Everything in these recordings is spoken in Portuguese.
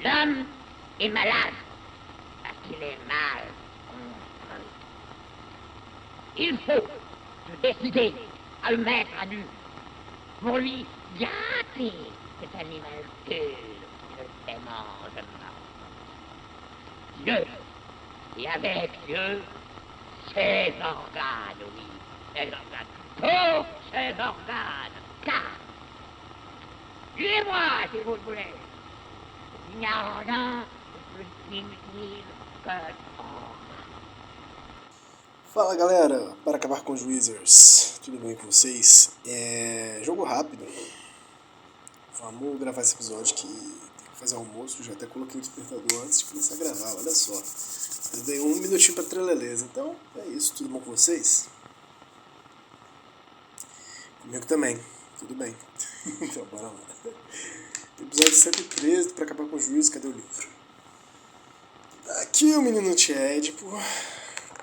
L'homme est malade parce qu'il est mal construit. Il faut se décider à le mettre à nu pour lui gâter cet animalcule qui le démange mort. Dieu, et avec Dieu, ses organes, oui, ses organes, tous ses organes, car, suivez-moi si vous le voulez, il n'y a rien de plus inutile que Fala galera, para acabar com os Wizards, tudo bem com vocês? Jogo rápido, vamos gravar esse episódio que tem que fazer almoço, já até coloquei o despertador antes de começar a gravar, olha só. Eu dei um minutinho pra treleleza, então é isso, tudo bom com vocês? Comigo também, tudo bem. Então bora lá. Episódio 113, para acabar com os Wizards, cadê o livro? Aqui o menino Chad,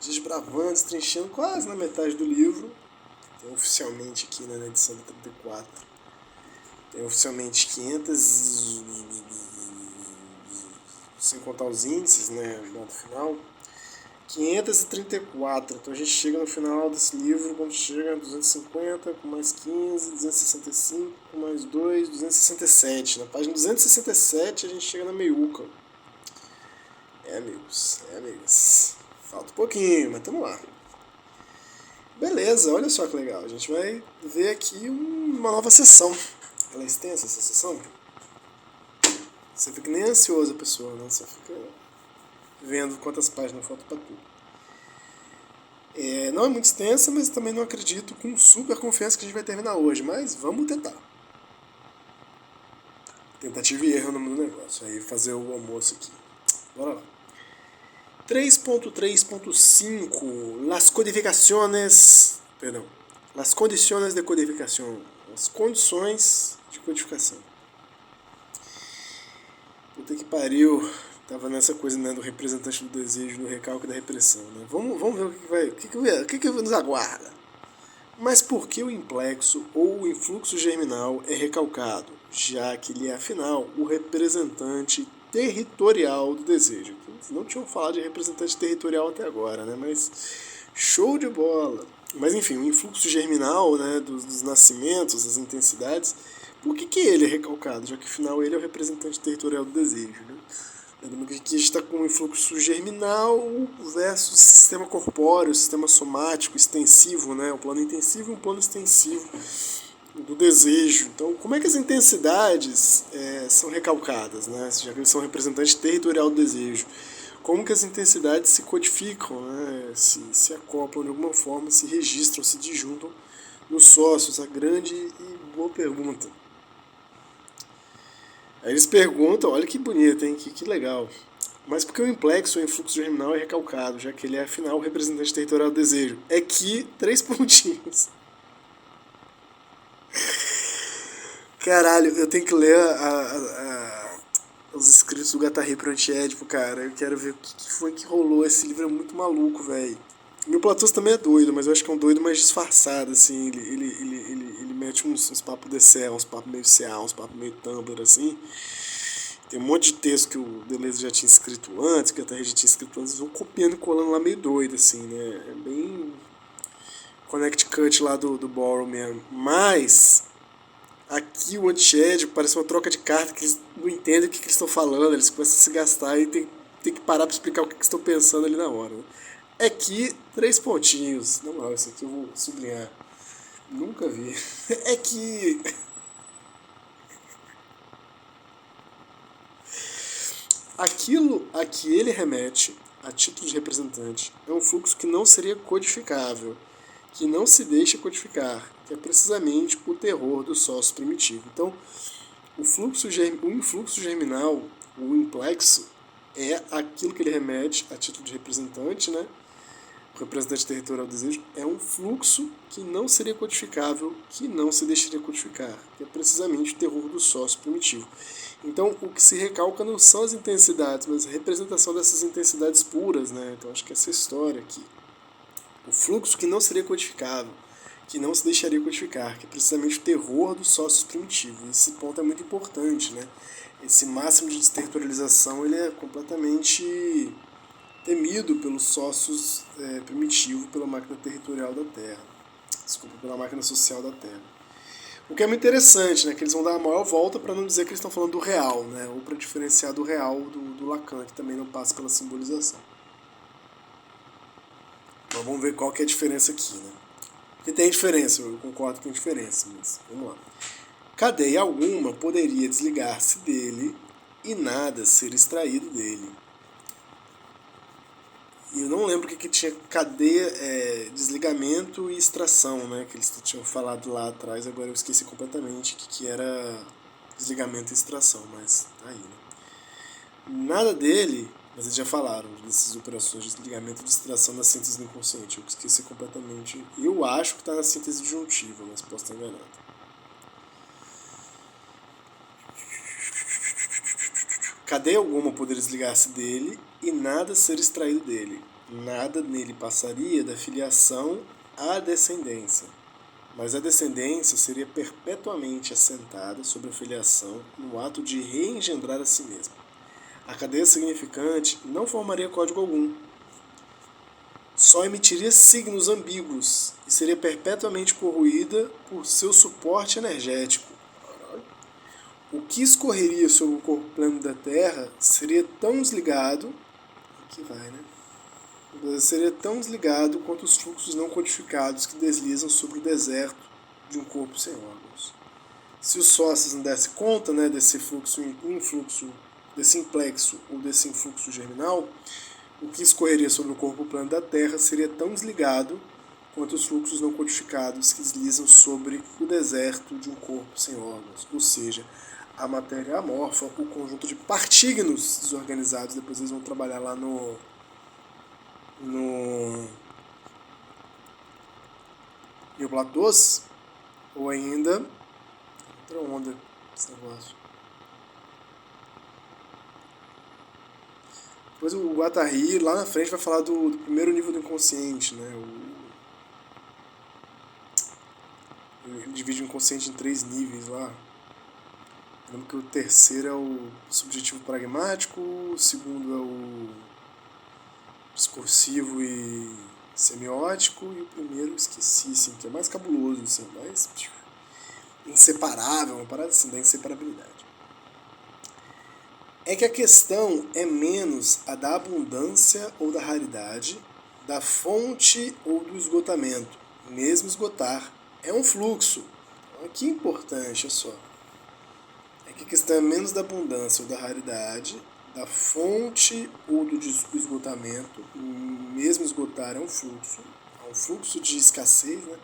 desbravando, destrinchando quase na metade do livro. Tem oficialmente aqui na edição de 34. Tem oficialmente 500, sem contar os índices, né, no final. 534. Então a gente chega no final desse livro, quando chega a 250, com mais 15, 265, com mais 2, 267. Na página 267 a gente chega na meiuca. Amigos. Falta um pouquinho, mas tamo lá. Beleza, olha só que legal. A gente vai ver aqui uma nova sessão. Ela é extensa, essa sessão? Você fica nem ansioso a pessoa, né? Só fica vendo quantas páginas faltam pra tudo. Não é muito extensa, mas também não acredito com super confiança que a gente vai terminar hoje. Mas vamos tentar. Tentativa e erro no mundo do negócio. Aí fazer o almoço aqui. Bora lá. 3.3.5 Las condiciones de codificación. As condições de codificação. Puta que pariu. Tava nessa coisa, né, do representante do desejo, do recalque e da repressão, né? Vamos ver o que nos aguarda. Mas por que o implexo ou o influxo germinal é recalcado? Já que ele é, afinal, o representante territorial do desejo. Não tinham falado de representante territorial até agora, né? Mas show de bola. Mas enfim, o influxo germinal, né, dos nascimentos, das intensidades, por que ele é recalcado? Já que afinal ele é o representante territorial do desejo, né? Lembrando que aqui a gente está com o influxo germinal versus sistema corpóreo, sistema somático, extensivo, né? Um plano intensivo e um plano extensivo do desejo. Então, como é que as intensidades são recalcadas, né? Já que eles são representantes territorial do desejo. Como que as intensidades se codificam, né? Se acoplam de alguma forma, se registram, se disjuntam nos sócios? A grande e boa pergunta. Aí eles perguntam, olha que bonito, hein? Que legal. Mas por que o implexo ou influxo germinal é recalcado, já que ele é, afinal, o representante territorial do desejo? É que 3 pontinhos. Caralho, eu tenho que ler os escritos do Gattari pro Antiédipo, cara. Eu quero ver o que foi que rolou. Esse livro é muito maluco, velho. Meu Platão também é doido, mas eu acho que é um doido mais disfarçado, assim. Ele mete uns papos de céu, uns papos meio CA, uns papos meio Tumblr, assim. Tem um monte de texto que o Deleuze já tinha escrito antes, que o Gattari já tinha escrito antes. Eles vão copiando e colando lá meio doido, assim, né? É bem Connect Cut lá do Borrow mesmo. Mas aqui o Antiédipo parece uma troca de carta que eles não entendem o que eles estão falando. Eles começam a se gastar e tem que parar para explicar o que eles estão pensando ali na hora, né? É que 3 pontinhos. Na moral, isso aqui eu vou sublinhar. Nunca vi. É que aquilo a que ele remete, a título de representante, é um fluxo que não seria codificável, que não se deixa codificar, que é precisamente o terror do sócio primitivo. Então, o influxo germinal, o implexo, é aquilo que ele remete a título de representante, né? O representante territorial do desejo é um fluxo que não seria codificável, que não se deixaria codificar, que é precisamente o terror do sócio primitivo. Então, o que se recalca não são as intensidades, mas a representação dessas intensidades puras, né? Então, acho que essa é a história aqui. O fluxo que não seria codificável, que não se deixaria codificar, que é precisamente o terror dos sócios primitivos. Esse ponto é muito importante, né? esse máximo de desterritorialização ele é completamente temido pelos sócios primitivos, pela máquina territorial da Terra. Desculpa, pela máquina social da Terra. O que é muito interessante, né? Que eles vão dar a maior volta para não dizer que eles estão falando do real, né? Ou para diferenciar do real do Lacan, que também não passa pela simbolização. Mas vamos ver qual que é a diferença aqui, né? Porque tem diferença, eu concordo que tem diferença, mas vamos lá. Cadeia alguma poderia desligar-se dele e nada ser extraído dele. E eu não lembro o que tinha cadeia, desligamento e extração, né? Que eles tinham falado lá atrás, agora eu esqueci completamente o que era desligamento e extração, mas tá aí, né? Nada dele, mas eles já falaram dessas operações de desligamento e de extração da síntese do inconsciente. Eu esqueci completamente. Eu acho que está na síntese disjuntiva, mas posso estar enganado. Cadeia alguma poderia desligar-se dele e nada ser extraído dele. Nada nele passaria da filiação à descendência. Mas a descendência seria perpetuamente assentada sobre a filiação no ato de reengendrar a si mesma. A cadeia significante não formaria código algum. Só emitiria signos ambíguos e seria perpetuamente corroída por seu suporte energético. O que escorreria sobre o corpo plano da Terra seria tão desligado, aqui vai, né? Seria tão desligado quanto os fluxos não codificados que deslizam sobre o deserto de um corpo sem órgãos. Se os sócios não dessem conta, né, desse fluxo influxo, desse implexo ou desse influxo germinal, o que escorreria sobre o corpo plano da Terra seria tão desligado quanto os fluxos não codificados que deslizam sobre o deserto de um corpo sem órgãos, ou seja, a matéria amorfa, o conjunto de partígonos desorganizados. Depois eles vão trabalhar lá no Platôs, ou ainda outra onda esse negócio. Depois o Guattari lá na frente vai falar do primeiro nível do inconsciente, né? Ele divide o inconsciente em 3 níveis lá. Eu lembro que o terceiro é o subjetivo pragmático, o segundo é o discursivo e semiótico, e o primeiro eu esqueci, assim, que é mais cabuloso, assim, mais inseparável, uma parada assim, da inseparabilidade. É que a questão é menos a da abundância ou da raridade, da fonte ou do esgotamento. Mesmo esgotar é um fluxo. Então, que importante, é só. É que a questão é menos da abundância ou da raridade, da fonte ou do esgotamento. Mesmo esgotar é um fluxo de escassez, né?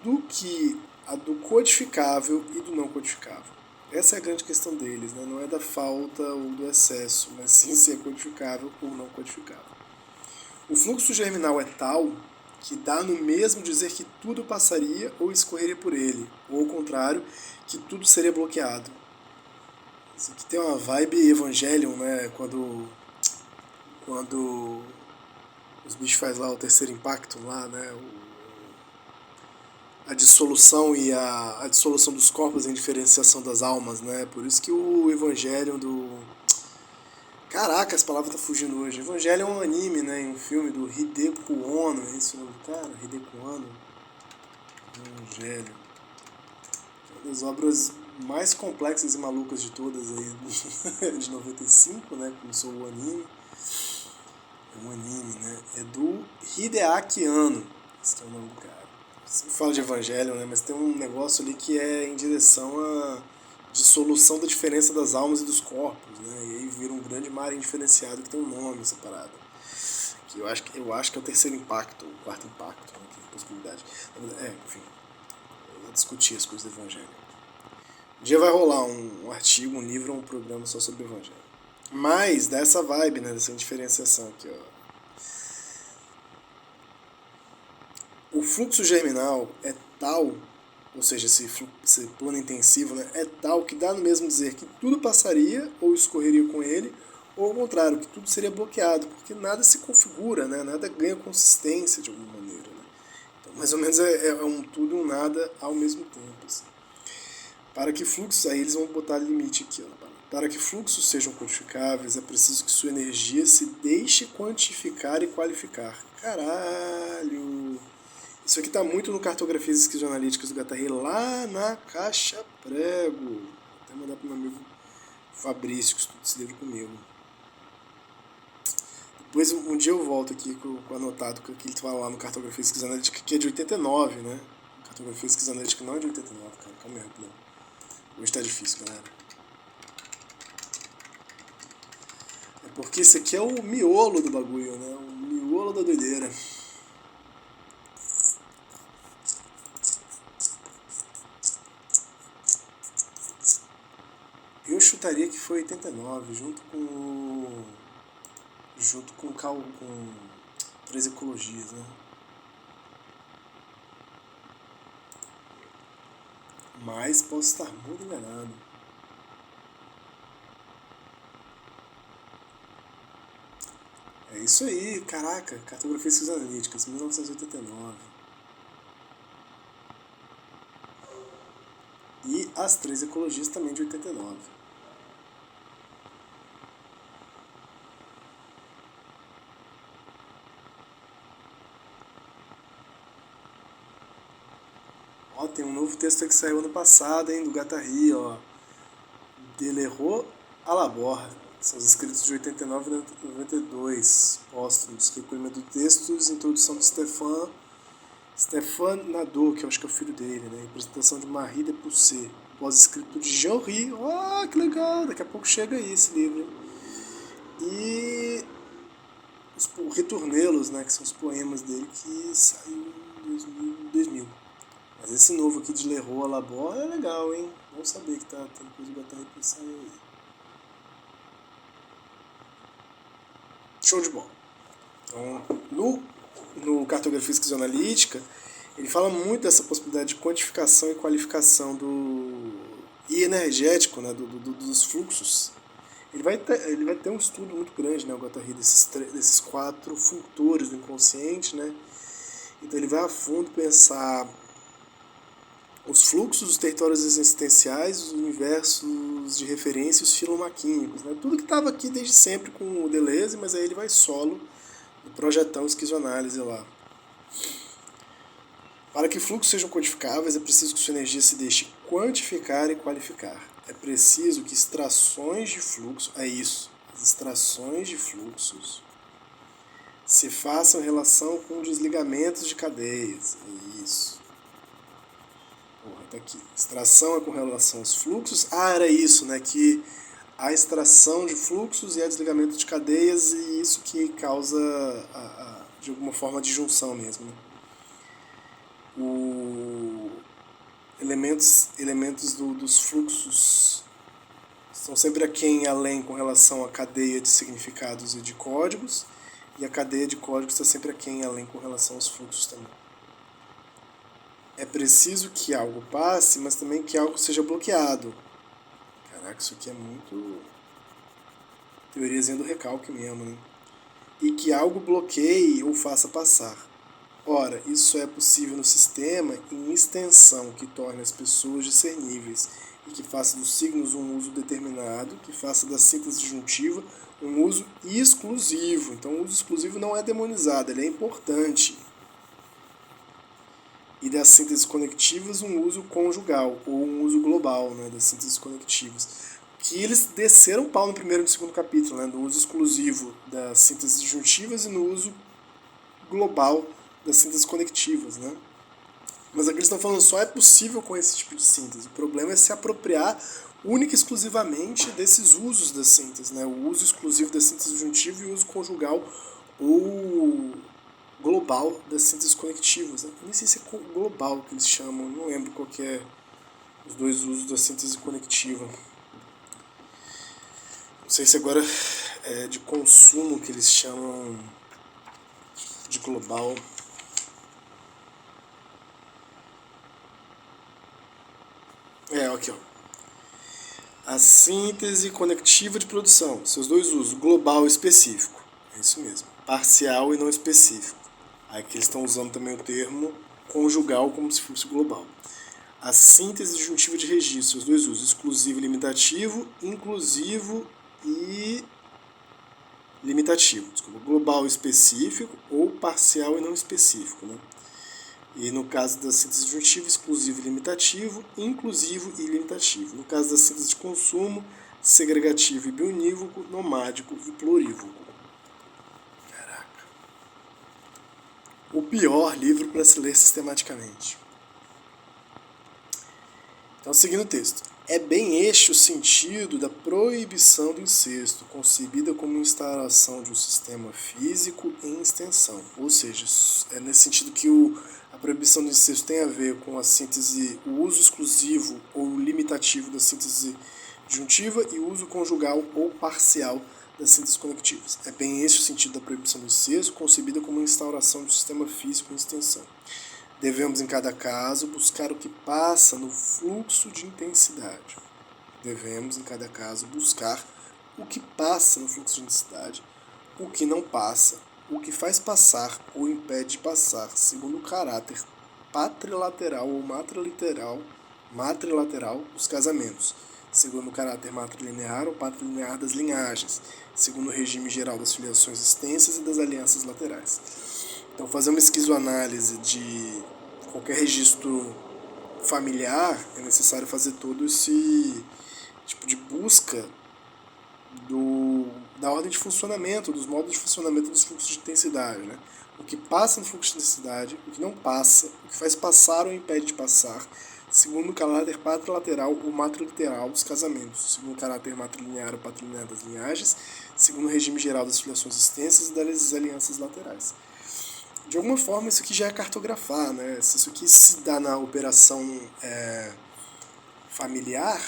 Do que a do codificável e do não codificável. Essa é a grande questão deles, né? Não é da falta ou do excesso, mas sim se é codificável ou não codificável. O fluxo germinal é tal que dá no mesmo dizer que tudo passaria ou escorreria por ele, ou ao contrário, que tudo seria bloqueado. Isso aqui tem uma vibe Evangelion, né? Quando os bichos fazem lá o terceiro impacto lá, né? A dissolução e a dissolução dos corpos em diferenciação das almas, né? Por isso que o Evangelion do... Caraca, as palavras estão fugindo hoje. Evangelion é um anime, né? Um filme do Hideko Ono, é isso o nome do cara? Hideko Ono. Evangelion. Uma das obras mais complexas e malucas de todas aí, de 95, né? Começou o anime. É um anime, né? É do Hideaki Anno. Esse é o nome do cara. Você fala de Evangelho, né? Mas tem um negócio ali que é em direção à dissolução da diferença das almas e dos corpos, né? E aí vira um grande mar indiferenciado que tem um nome separado. Que eu acho que é o terceiro impacto, o quarto impacto, né? Que possibilidade. Enfim, eu vou discutir as coisas do Evangelho. Um dia vai rolar um artigo, um livro ou um programa só sobre o Evangelho. Mas dá essa vibe, né? Dessa indiferenciação aqui, ó. O fluxo germinal é tal, ou seja, esse plano intensivo, né, é tal que dá no mesmo dizer que tudo passaria ou escorreria com ele, ou ao contrário, que tudo seria bloqueado, porque nada se configura, né, nada ganha consistência de alguma maneira. Né? Então, mais ou menos é um tudo e um nada ao mesmo tempo. Assim. Para que fluxos, aí eles vão botar limite aqui, ó, Para que fluxos sejam quantificáveis, é preciso que sua energia se deixe quantificar e qualificar. Caralho! Isso aqui está muito no Cartografias Esquizoanalíticas do Guattari, lá na caixa prego. Vou até mandar para o meu amigo Fabrício, que estuda esse livro comigo. Depois, um dia eu volto aqui com o anotado que ele fala lá no Cartografia Esquizoanalítica, que é de 89, né? Cartografia Esquizoanalítica não é de 89, cara. Calma aí, não. Hoje tá difícil, galera. É porque esse aqui é o miolo do bagulho, né? O miolo da doideira. Eu chutaria que foi 89, junto com 3 ecologias, né? Mas posso estar muito enganado. É isso aí, caraca, Cartografias Esquizoanalíticas, 1989. E as 3 ecologias também de 89. Ó, tem um novo texto aí que saiu ano passado, hein, do Guattari, ó. De l'Hérault à la Borra. São os escritos de 89 e 92, póstumos, recolhimento de textos, introdução de Stéphane Nadeau, que eu acho que é o filho dele, né? Representação de Marie de Poussé, pós-escrito de Jean-Ry. Oh, que legal! Daqui a pouco chega aí esse livro, hein? E os Retournelos, né? Que são os poemas dele que saiu em 2000. Mas esse novo aqui de l'Hérault à la Borra é legal, hein? Vamos saber que tá tendo coisa de Guattari pra sair aí. Show de bola. Então, no Cartografia Esquizoanalítica, ele fala muito dessa possibilidade de quantificação e qualificação e energético, né, dos fluxos. Ele vai ter um estudo muito grande, né, o Guattari, desses 4 funtores do inconsciente, né? Então ele vai a fundo pensar os fluxos, os territórios existenciais, os universos de referência e os filomaquímicos, né? Tudo que estava aqui desde sempre com o Deleuze, mas aí ele vai solo no projetão esquizoanálise lá. Para que fluxos sejam quantificáveis, é preciso que sua energia se deixe quantificar e qualificar. É preciso que extrações de fluxo, as extrações de fluxos se façam em relação com desligamentos de cadeias. É isso. Tá aqui. Extração é com relação aos fluxos. Era isso, né? Que a extração de fluxos e a desligamento de cadeias, e isso que causa, de alguma forma, a disjunção mesmo. Né? Elementos dos fluxos estão sempre aquém e além com relação à cadeia de significados e de códigos, e a cadeia de códigos está sempre aquém e além com relação aos fluxos também. É preciso que algo passe, mas também que algo seja bloqueado. Caraca, isso aqui é muito teoriazinha do recalque mesmo, né? E que algo bloqueie ou faça passar. Ora, isso é possível no sistema em extensão que torne as pessoas discerníveis e que faça dos signos um uso determinado, que faça da síntese disjuntiva um uso exclusivo. Então, o uso exclusivo não é demonizado, ele é importante. E das sínteses conectivas um uso conjugal, ou um uso global, né, das sínteses conectivas. Que eles desceram o pau no primeiro e no segundo capítulo, né, no uso exclusivo das sínteses disjuntivas e no uso global das sínteses conectivas. Né. Mas aqui eles estão falando só é possível com esse tipo de síntese. O problema é se apropriar única e exclusivamente desses usos das sínteses. Né, o uso exclusivo da síntese disjuntiva e o uso conjugal ou global das sínteses conectivas. Né? Eu nem sei se é global que eles chamam, não lembro qual que é os dois usos da síntese conectiva. Não sei se agora é de consumo que eles chamam de global. Aqui, ó. A síntese conectiva de produção, seus dois usos, global e específico. É isso mesmo. Parcial e não específico. Aqui eles estão usando também o termo conjugal como se fosse global. a síntese disjuntiva de registro, os dois usos, exclusivo e limitativo, inclusivo e limitativo, desculpa, global e específico ou parcial e não específico, né? E no caso da síntese disjuntiva, exclusivo e limitativo, inclusivo e limitativo. No caso da síntese de consumo, segregativo e biunívoco, nomádico e plurívoco. Caraca. O pior livro para se ler sistematicamente. Então, seguindo o texto. É bem este o sentido da proibição do incesto, concebida como instauração de um sistema físico em extensão. Ou seja, é nesse sentido que a proibição do incesto tem a ver com a síntese, o uso exclusivo ou limitativo da síntese disjuntiva e o uso conjugal ou parcial das sínteses conectivas. É bem este o sentido da proibição do incesto, concebida como instauração de um sistema físico em extensão. Devemos, em cada caso, buscar o que passa no fluxo de intensidade. Devemos, em cada caso, buscar o que passa no fluxo de intensidade, o que não passa, o que faz passar ou impede de passar, segundo o caráter patrilateral ou matrilateral dos casamentos, segundo o caráter matrilinear ou patrilinear das linhagens, segundo o regime geral das filiações extensas e das alianças laterais. Então, fazer uma esquizoanálise de qualquer registro familiar é necessário fazer todo esse tipo de busca da ordem de funcionamento, dos modos de funcionamento dos fluxos de intensidade, né? O que passa no fluxo de intensidade, o que não passa, o que faz passar ou impede de passar, segundo o caráter patrilateral ou matriliteral dos casamentos, segundo o caráter matrilinear ou patrilinear das linhagens, segundo o regime geral das filiações extensas e das alianças laterais. De alguma forma, isso aqui já é cartografar, né? Se isso aqui se dá na operação familiar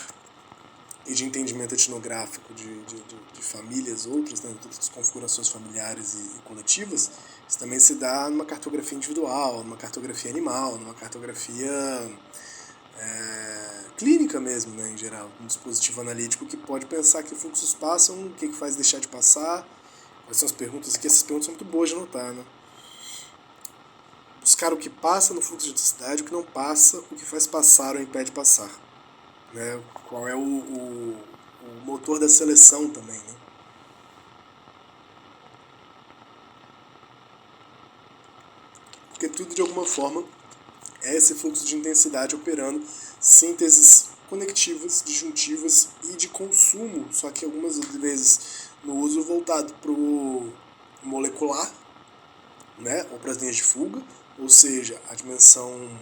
e de entendimento etnográfico de famílias outras, né, de outras configurações familiares e coletivas, isso também se dá numa cartografia individual, numa cartografia animal, numa cartografia clínica mesmo, né, em geral, um dispositivo analítico que pode pensar que fluxos passam, o que faz deixar de passar, quais são as perguntas aqui, essas perguntas são muito boas de anotar, né? Buscar o que passa no fluxo de intensidade, o que não passa, o que faz passar ou impede de passar. Né? Qual é o motor da seleção também. Né? Porque tudo, de alguma forma, é esse fluxo de intensidade operando sínteses conectivas, disjuntivas e de consumo, só que algumas vezes no uso voltado para o molecular, né? Ou para as linhas de fuga, ou seja, a dimensão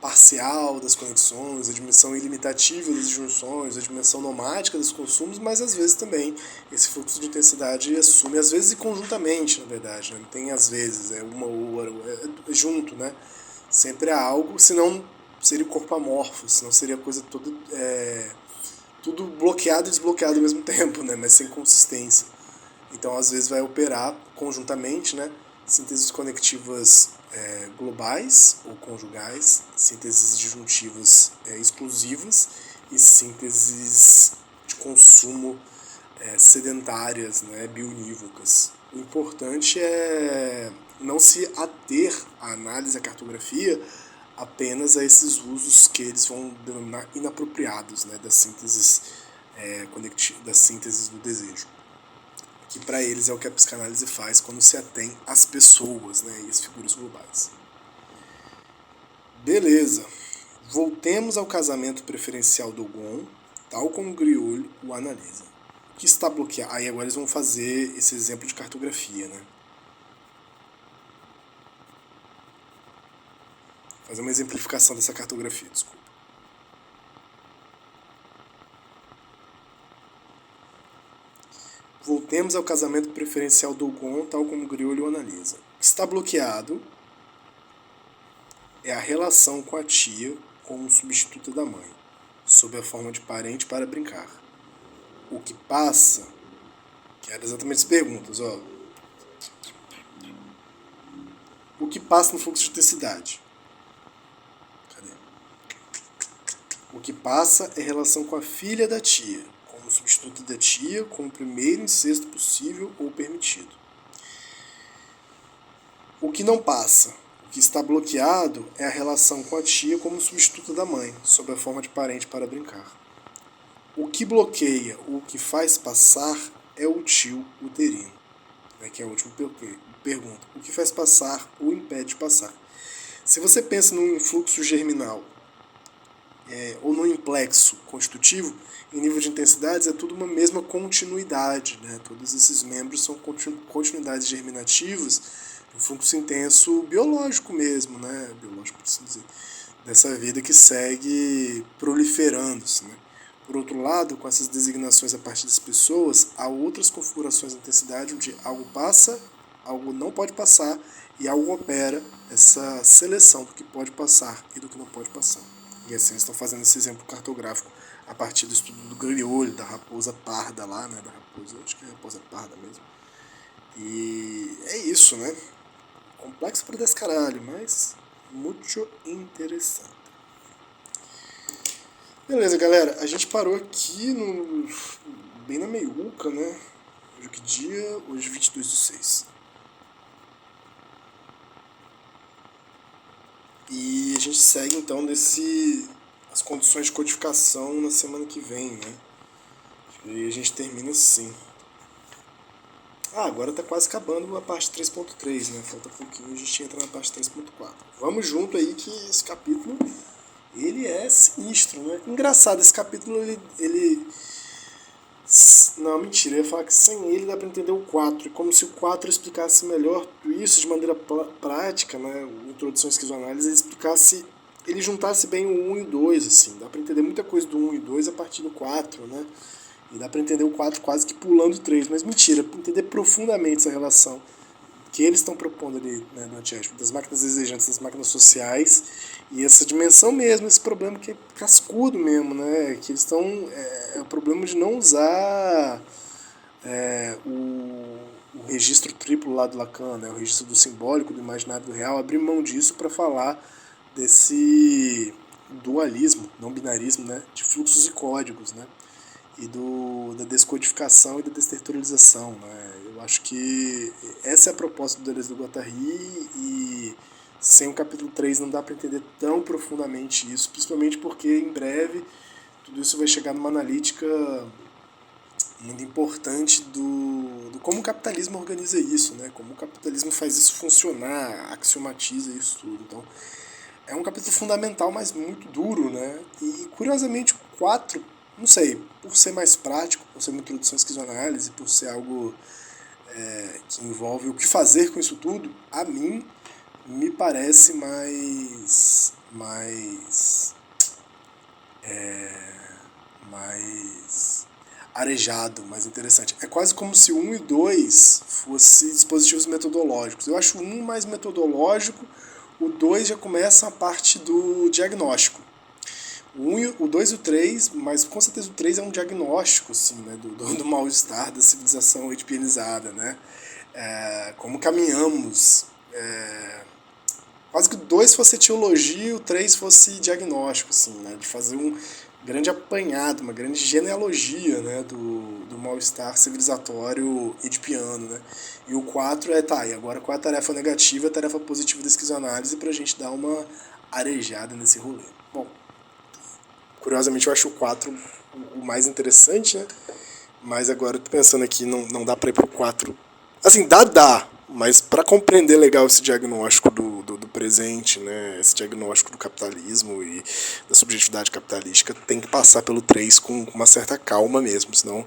parcial das conexões, a dimensão ilimitativa das disjunções, a dimensão nomádica dos consumos, mas às vezes também esse fluxo de intensidade assume, às vezes conjuntamente, na verdade, né? Não tem às vezes, é uma ou é junto, né? Sempre há algo, senão seria o corpo amorfo, senão seria a coisa toda, tudo bloqueado e desbloqueado ao mesmo tempo, né? Mas sem consistência. Então, às vezes vai operar conjuntamente, né? Sínteses conectivas globais ou conjugais, sínteses disjuntivas exclusivas e sínteses de consumo sedentárias, né, biunívocas. O importante é não se ater à análise, à cartografia, apenas a esses usos que eles vão denominar inapropriados, né, das sínteses das sínteses do desejo. Que para eles é o que a psicanálise faz quando se atém às pessoas, né, e às figuras globais. Beleza. Voltemos ao casamento preferencial do Gon, tal como Griol o analisa. O que está bloqueado? Aí agora eles vão fazer esse exemplo de cartografia, né? Fazer uma exemplificação dessa cartografia, desculpa. Voltemos ao casamento preferencial do Gon, tal como Griol o analisa. O que está bloqueado é a relação com a tia como substituta da mãe, sob a forma de parente para brincar. O que passa, que eram exatamente as perguntas, ó. O que passa no fluxo de intensidade? Cadê? O que passa é a relação com a filha da tia, como substituta da tia, com o primeiro incesto possível ou permitido. O que não passa? O que está bloqueado é a relação com a tia como substituta da mãe, sob a forma de parente para brincar. O que bloqueia, o que faz passar, é o tio uterino. Que é a última pergunta. O que faz passar ou impede de passar? Se você pensa num influxo germinal ou no implexo constitutivo, em nível de intensidades é tudo uma mesma continuidade, né? Todos esses membros são continuidades germinativas, um fluxo intenso biológico mesmo, né? Biológico, por assim dizer, dessa vida que segue proliferando-se, né? Por outro lado, com essas designações a partir das pessoas, há outras configurações de intensidade onde algo passa, algo não pode passar e algo opera essa seleção do que pode passar e do que não pode passar. E assim eles estão fazendo esse exemplo cartográfico a partir do estudo do griolho, da raposa parda lá, né? Da raposa, acho que é a raposa parda mesmo. E é isso, né? Complexo para descaralho, mas muito interessante. Beleza, galera. A gente parou aqui bem na meiuca, né? Hoje que dia? Hoje 22/6. E a gente segue então as condições de codificação na semana que vem, né? E a gente termina assim. Agora tá quase acabando a parte 3.3, né? Falta pouquinho, a gente entra na parte 3.4. Vamos junto aí que esse capítulo, ele é sinistro, né? Engraçado, esse capítulo, ele... Não, mentira, eu ia falar que sem ele dá pra entender o 4. E como se o 4 explicasse melhor isso de maneira prática, né? Introdução à esquizoanálise, ele juntasse bem o 1 e o 2, assim. Dá pra entender muita coisa do 1 e 2 a partir do 4, né? E dá pra entender o 4 quase que pulando o 3. Mas mentira, pra entender profundamente essa relação que eles estão propondo ali, né, no antiético, das máquinas exigentes, das máquinas sociais, e essa dimensão mesmo, esse problema que é cascudo mesmo, né, que eles estão, é o problema de não usar o registro triplo lá do Lacan, né, o registro do simbólico, do imaginário, do real, abrir mão disso para falar desse dualismo, não binarismo, né, de fluxos e códigos, né, e da descodificação e da desterritorialização, né. Eu acho que essa é a proposta do Deleuze e do Guattari, e sem o capítulo 3 não dá para entender tão profundamente isso, principalmente porque em breve tudo isso vai chegar numa analítica muito importante do como o capitalismo organiza isso, né? Como o capitalismo faz isso funcionar, axiomatiza isso tudo. Então, é um capítulo fundamental, mas muito duro, né? E curiosamente o 4, não sei, por ser mais prático, por ser uma introdução à esquizoanálise, por ser algo que envolve o que fazer com isso tudo, a mim me parece mais arejado, mais interessante. É quase como se o 1 e 2 fossem dispositivos metodológicos. Eu acho o 1 mais metodológico, o 2 já começa a parte do diagnóstico. O 2 e o 3, mas com certeza o 3 é um diagnóstico assim, né, do mal-estar da civilização edipianizada, né? Como caminhamos. Quase que o 2 fosse etiologia, o 3 fosse diagnóstico, assim, né? De fazer um grande apanhado, uma grande genealogia, né, do mal-estar civilizatório edipiano, né? E o 4 e agora qual é a tarefa negativa e a tarefa positiva da esquizoanálise pra gente dar uma arejada nesse rolê. Bom, curiosamente eu acho o 4 o mais interessante, né? Mas agora eu tô pensando aqui, não dá pra ir pro 4. Assim, dá, mas para compreender legal esse diagnóstico do presente, né, esse diagnóstico do capitalismo e da subjetividade capitalística, tem que passar pelo 3 com uma certa calma mesmo, senão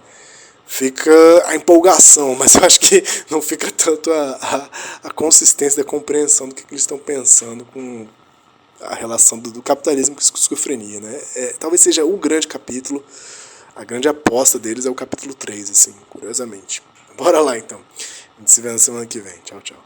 fica a empolgação, mas eu acho que não fica tanto a consistência da compreensão do que eles estão pensando com a relação do capitalismo com a esquizofrenia, né? Talvez seja o grande capítulo, a grande aposta deles é o capítulo 3, assim, curiosamente. Bora lá, então. A gente se vê na semana que vem. Tchau, tchau.